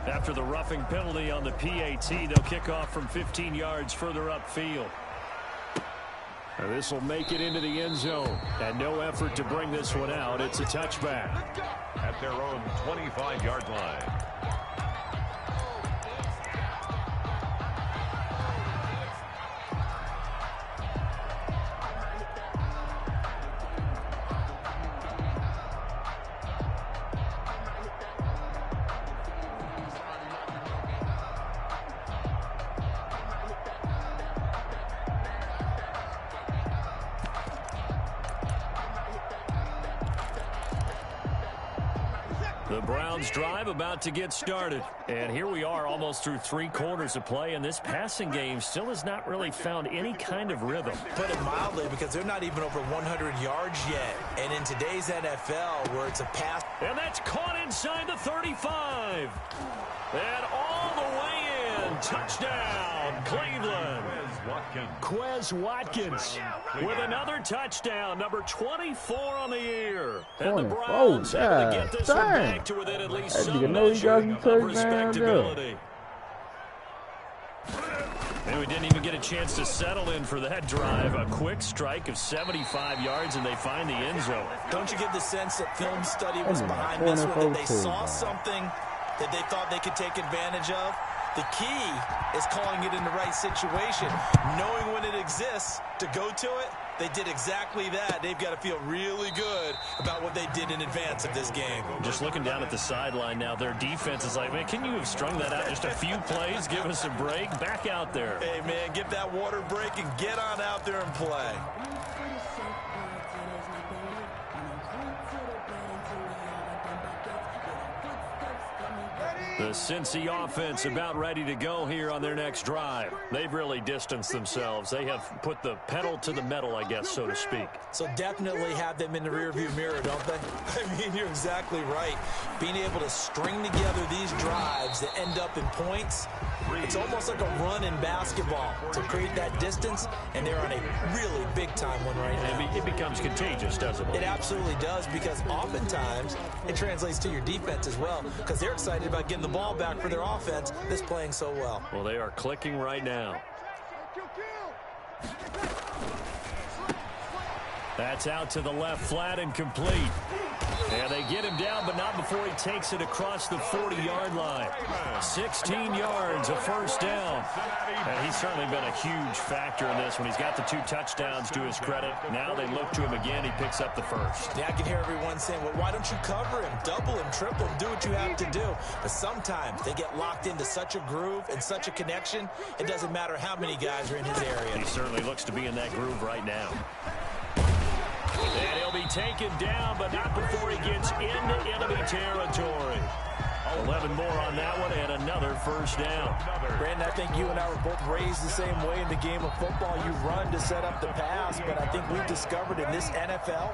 After the roughing penalty on the PAT, they'll kick off from 15 yards further upfield. This will make it into the end zone. And no effort to bring this one out. It's a touchback. At their own 25-yard line. The Browns drive about to get started. And here we are almost through 3 quarters of play, and this passing game still has not really found any kind of rhythm. Put it mildly, because they're not even over 100 yards yet. And in today's NFL, where it's a pass. And that's caught inside the 35. And all the way in. Touchdown, Cleveland. Quez Watkins with another touchdown, number 24 on the year. And the Browns able to get this one back to within at least some measure of respectability. And we didn't even get a chance to settle in for that drive. A quick strike of 75 yards, and they find the end zone. Don't you get the sense that film study was behind this one, that they saw something that they thought they could take advantage of? The key is calling it in the right situation, knowing when it exists to go to it. They did exactly that. They've got to feel really good about what they did in advance of this game. Just looking down at the sideline now, their defense is like, man, can you have strung that out just a few plays? Give us a break. Back out there. Hey, man, give that water break and get on out there and play. The Cincy offense about ready to go here on their next drive. They've really distanced themselves. They have put the pedal to the metal, I guess, so to speak. So definitely have them in the rearview mirror, don't they? I mean, you're exactly right. Being able to string together these drives that end up in points, it's almost like a run in basketball to create that distance, and they're on a really big-time one right now. It becomes contagious, doesn't it? It absolutely does, because oftentimes it translates to your defense as well, because they're excited about getting the ball back for their offense that's playing so well. Well, they are clicking right now. That's out to the left, flat and complete. And they get him down, but not before he takes it across the 40-yard line. 16 yards, a first down. And he's certainly been a huge factor in this when he's got the 2 touchdowns to his credit. Now they look to him again. He picks up the first. Yeah, I can hear everyone saying, well, why don't you cover him, double him, triple him, do what you have to do. But sometimes they get locked into such a groove and such a connection, it doesn't matter how many guys are in his area. He certainly looks to be in that groove right now. And he'll be taken down, but not before he gets into enemy territory. 11 more on that one, and another first down. Brandon, I think you and I were both raised the same way in the game of football. You run to set up the pass, but I think we've discovered in this NFL,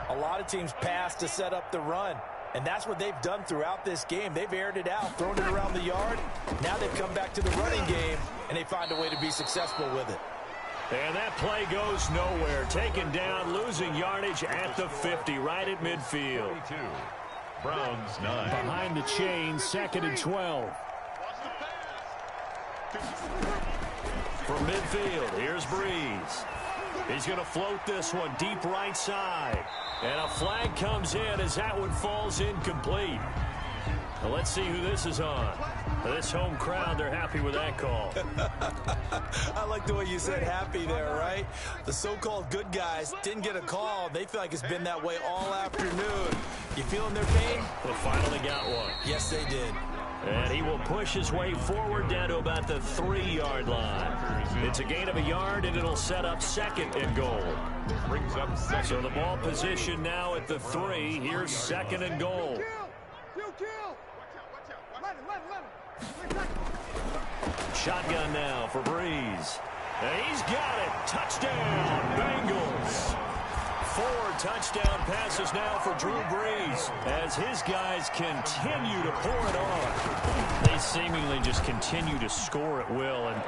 a lot of teams pass to set up the run. And that's what they've done throughout this game. They've aired it out, thrown it around the yard. Now they've come back to the running game, and they find a way to be successful with it. And that play goes nowhere. Taken down, losing yardage at the 50, right at midfield. 42. Browns 9. Behind the chain, 2nd and 12. From midfield, here's Breeze. He's going to float this one deep right side. And a flag comes in as that one falls incomplete. Now let's see who this is on. This home crowd, they're happy with that call. I like the way you said happy there, right? The so-called good guys didn't get a call. They feel like it's been that way all afternoon. You feeling their pain? Well, finally got one. Yes, they did. And he will push his way forward down to about the 3-yard line. It's a gain of a yard, and it'll set up 2nd and goal. Brings up 2nd. So the ball position now at the 3. Here's 2nd and goal. Shotgun now for Breeze. And he's got it. Touchdown, Bengals. 4 touchdown passes now for Drew Brees as his guys continue to pour it on. They seemingly just continue to score at will. And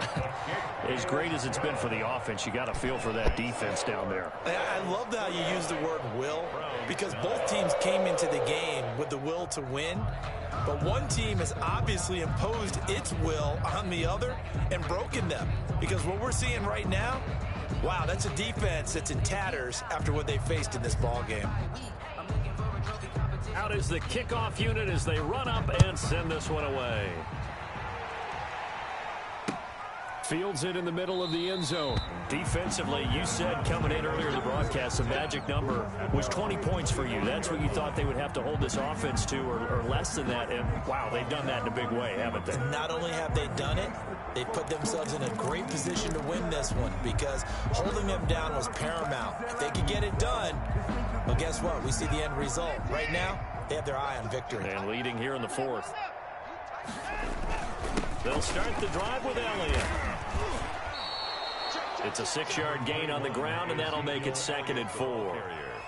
as great as it's been for the offense, you got to feel for that defense down there. I love how you use the word will, because both teams came into the game with the will to win. But one team has obviously imposed its will on the other and broken them. Because what we're seeing right now, wow, that's a defense that's in tatters after what they faced in this ball game. Out is the kickoff unit as they run up and send this one away. Fields it in the middle of the end zone. Defensively, you said coming in earlier in the broadcast, the magic number was 20 points for you. That's what you thought they would have to hold this offense to, or less than that. And, wow, they've done that in a big way, haven't they? Not only have they done it, they put themselves in a great position to win this one, because holding them down was paramount. If they could get it done, well, guess what? We see the end result. Right now, they have their eye on victory. And leading here in the fourth. They'll start the drive with Elliott. It's a 6-yard gain on the ground, and that'll make it 2nd and 4.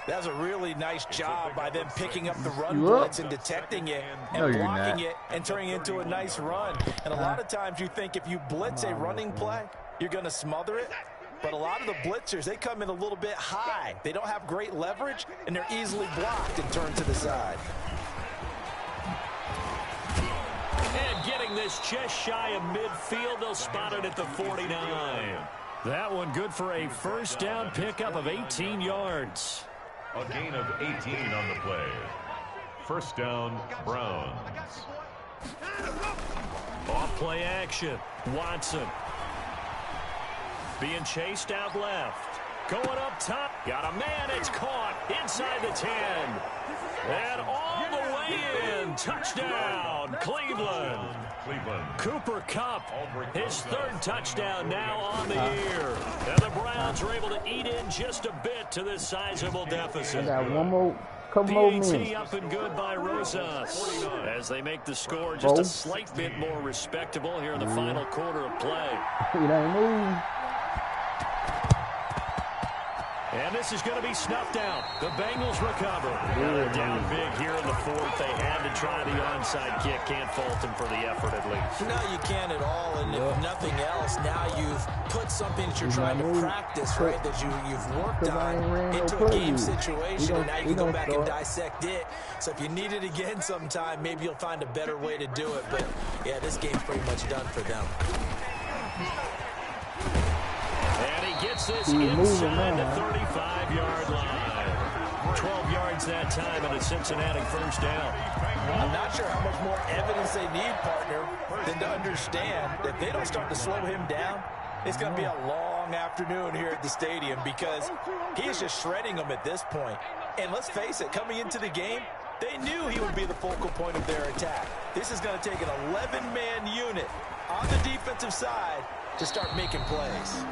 That's a really nice job by them picking up the run blitz and detecting it and blocking it and turning it into a nice run. And a lot of times you think if you blitz a running play, you're going to smother it. But a lot of the blitzers, they come in a little bit high. They don't have great leverage, and they're easily blocked and turned to the side. And getting this just shy of midfield, they'll spot it at the 49. That one good for a first down pickup of 18 yards. A gain of 18 on the play. First down, Browns. Off play action. Watson. Being chased out left. Going up top. Got a man. It's caught inside the 10. And all the way in. Touchdown, Cleveland. Cooper Kupp, his 3rd touchdown now on the year. And the Browns are able to eat in just a bit to this sizable deficit. I got couple more minutes. Up and good by Rosas as they make the score just a slight bit more respectable here in the final quarter of play. It ain't moving. And this is going to be snuffed out. The Bengals recover. They're down big here in the fourth. They had to try the onside kick. Can't fault them for the effort at least. No, you can't at all. And if nothing else, now you've put something that you're trying to practice, right, that you've worked on into a game situation. And now you can go back and dissect it. So if you need it again sometime, maybe you'll find a better way to do it. But, yeah, this game's pretty much done for them. And he gets this inside the 35-yard line. 12 yards that time and a Cincinnati first down. I'm not sure how much more evidence they need, partner, than to understand that if they don't start to slow him down, it's going to be a long afternoon here at the stadium, because he is just shredding them at this point. And let's face it, coming into the game, they knew he would be the focal point of their attack. This is going to take an 11-man unit on the defensive side to start making plays.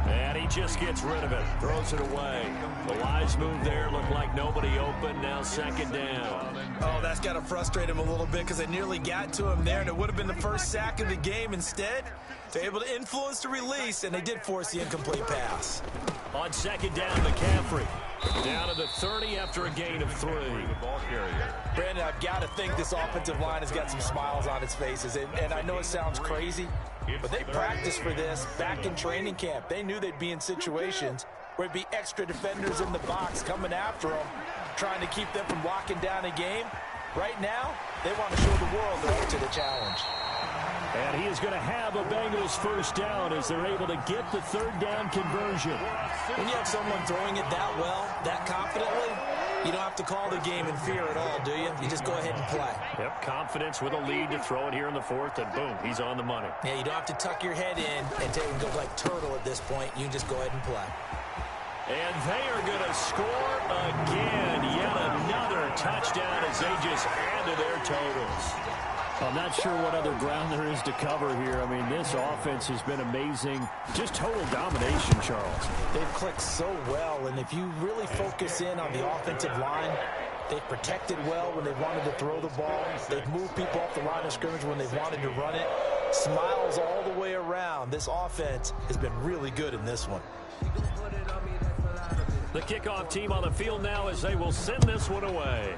And he just gets rid of it, throws it away. The wise move there, looked like nobody open, now 2nd down. Oh, that's got to frustrate him a little bit, because they nearly got to him there, and it would have been the first sack of the game. Instead, they're able to influence the release, and they did force the incomplete pass. On 2nd down, McCaffrey. Down to the 30 after a gain of 3. Brandon, I've got to think this offensive line has got some smiles on its faces. And I know it sounds crazy, but they practiced for this back in training camp. They knew they'd be in situations where it'd be extra defenders in the box coming after them, trying to keep them from locking down a game. Right now, they want to show the world they're up to the challenge. And he is going to have a Bengals first down as they're able to get the 3rd down conversion. When you have someone throwing it that well, that confidently, you don't have to call the game in fear at all, do you? You just go ahead and play. Yep, confidence with a lead to throw it here in the 4th, and boom, he's on the money. Yeah, you don't have to tuck your head in and take and go like turtle at this point. You can just go ahead and play. And they are going to score again. Yet another touchdown as they just add to their totals. I'm not sure what other ground there is to cover here. I mean, this offense has been amazing. Just total domination, Charles. They've clicked so well, and if you really focus in on the offensive line, they've protected well when they wanted to throw the ball. They've moved people off the line of scrimmage when they wanted to run it. Smiles all the way around. This offense has been really good in this one. The kickoff team on the field now as they will send this one away.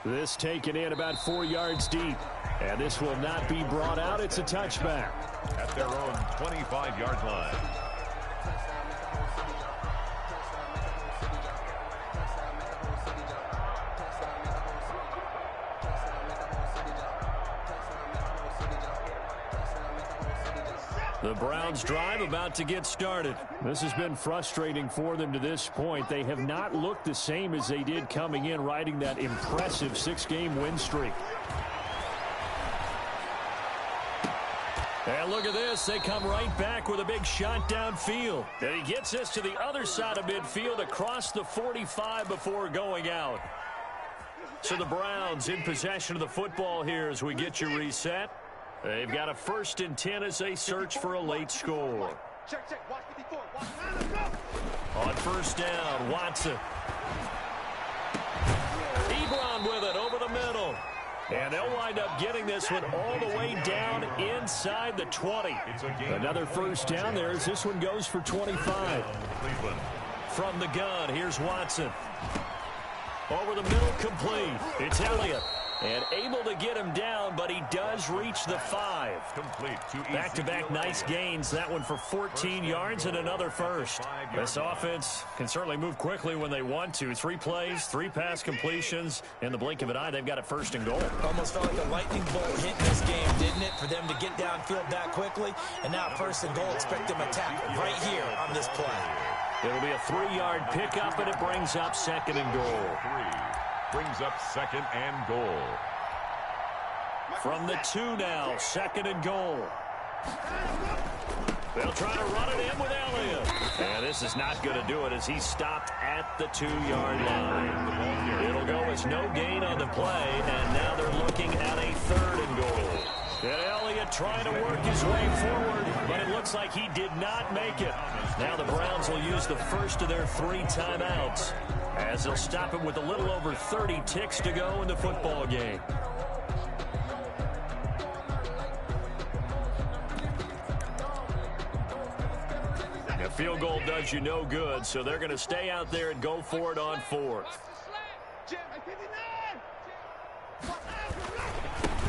This taken in about 4 yards deep. And this will not be brought out. It's a touchback. At their own 25-yard line. The Browns drive about to get started. This has been frustrating for them to this point. They have not looked the same as they did coming in, riding that impressive 6-game win streak. And look at this. They come right back with a big shot downfield. And he gets this to the other side of midfield across the 45 before going out. So the Browns in possession of the football here as we get you reset. They've got a 1st and 10 as they search for a late score. On 1st down, Watson. Ebron with it over the middle. And they'll wind up getting this one all the way down inside the 20. Another 1st down there as this one goes for 25. From the gun, here's Watson. Over the middle, complete. It's Elliott. And able to get him down, but he does reach the 5. Back-to-back nice gains. That one for 14 yards and another 1st. This offense can certainly move quickly when they want to. 3 plays, 3 pass completions. In the blink of an eye, they've got a 1st and goal. Almost felt like a lightning bolt hit in this game, didn't it? For them to get downfield that quickly. And now 1st and goal, expect them to attack right here on this play. It'll be a 3-yard pickup, and it brings up 2nd and goal. Brings up 2nd and goal. From the 2 now, 2nd and goal. They'll try to run it in with Elliott. And this is not going to do it as he's stopped at the 2-yard line. It'll go as no gain on the play, and now they're looking at a 3rd and goal. And Elliott trying to work his way forward, but it looks like he did not make it. Now the Browns will use the 1st of their 3 timeouts, as they'll stop him with a little over 30 ticks to go in the football game. A field goal does you no good, so they're going to stay out there and go for it on 4th.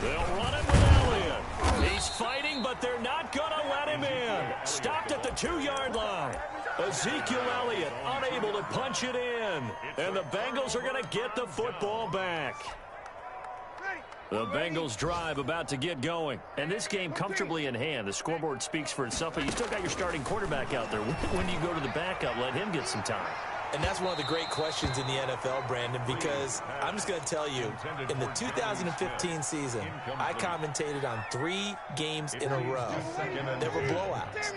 They'll run it with Elliott. He's fighting, but they're not going to let him in. Stopped at the 2-yard line. Ezekiel Elliott unable to punch it in. And the Bengals are going to get the football back. The Bengals drive about to get going. And this game comfortably in hand. The scoreboard speaks for itself, but you still got your starting quarterback out there. When do you go to the backup? Let him get some time. And that's one of the great questions in the NFL, Brandon, because I'm just going to tell you, in the 2015 season, I commentated on 3 games in a row. There were blowouts.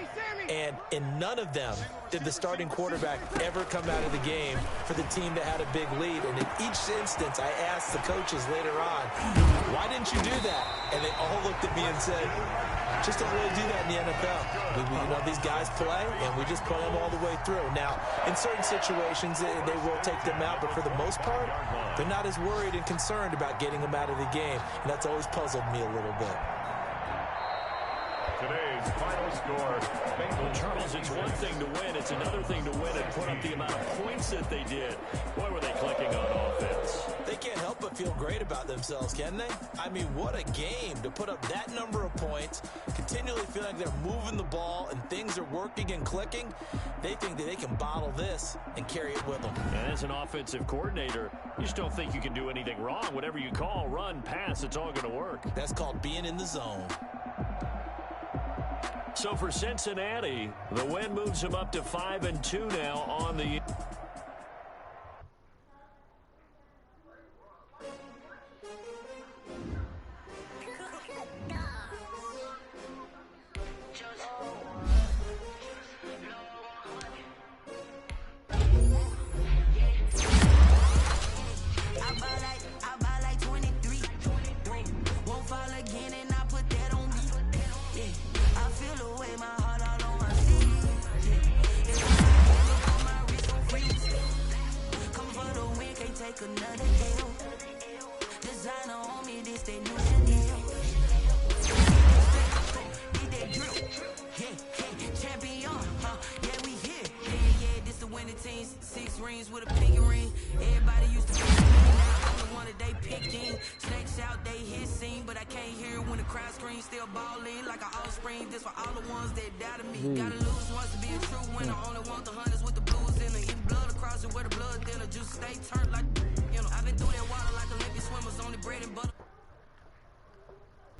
And in none of them did the starting quarterback ever come out of the game for the team that had a big lead. And in each instance, I asked the coaches later on, why didn't you do that? And they all looked at me and said, just don't really do that in the NFL. These guys play, and we just play them all the way through. Now, in certain situations, they will take them out, but for the most part, they're not as worried and concerned about getting them out of the game, and that's always puzzled me a little bit. Today's final score. Charles, it's one thing to win. It's another thing to win and put up the amount of points that they did. Boy, were they clicking on offense. They can't help but feel great about themselves, can they? I mean, what a game to put up that number of points, continually feel like they're moving the ball and things are working and clicking. They think that they can bottle this and carry it with them. And as an offensive coordinator, you just don't think you can do anything wrong. Whatever you call, run, pass, it's all going to work. That's called being in the zone. So for Cincinnati, the win moves them up to 5-2 now on the... one that they picking. Snakes out, they hissing, but I can't hear when the crowd screams. Still balling like an offspring. This for all the ones that doubted me. Gotta lose once to be a true winner. Only want the hunters with the blues in it. In blood across it where the blood thinner. Juice stay turned like, you know. I've been through that water like Olympic swimmers. Only bread and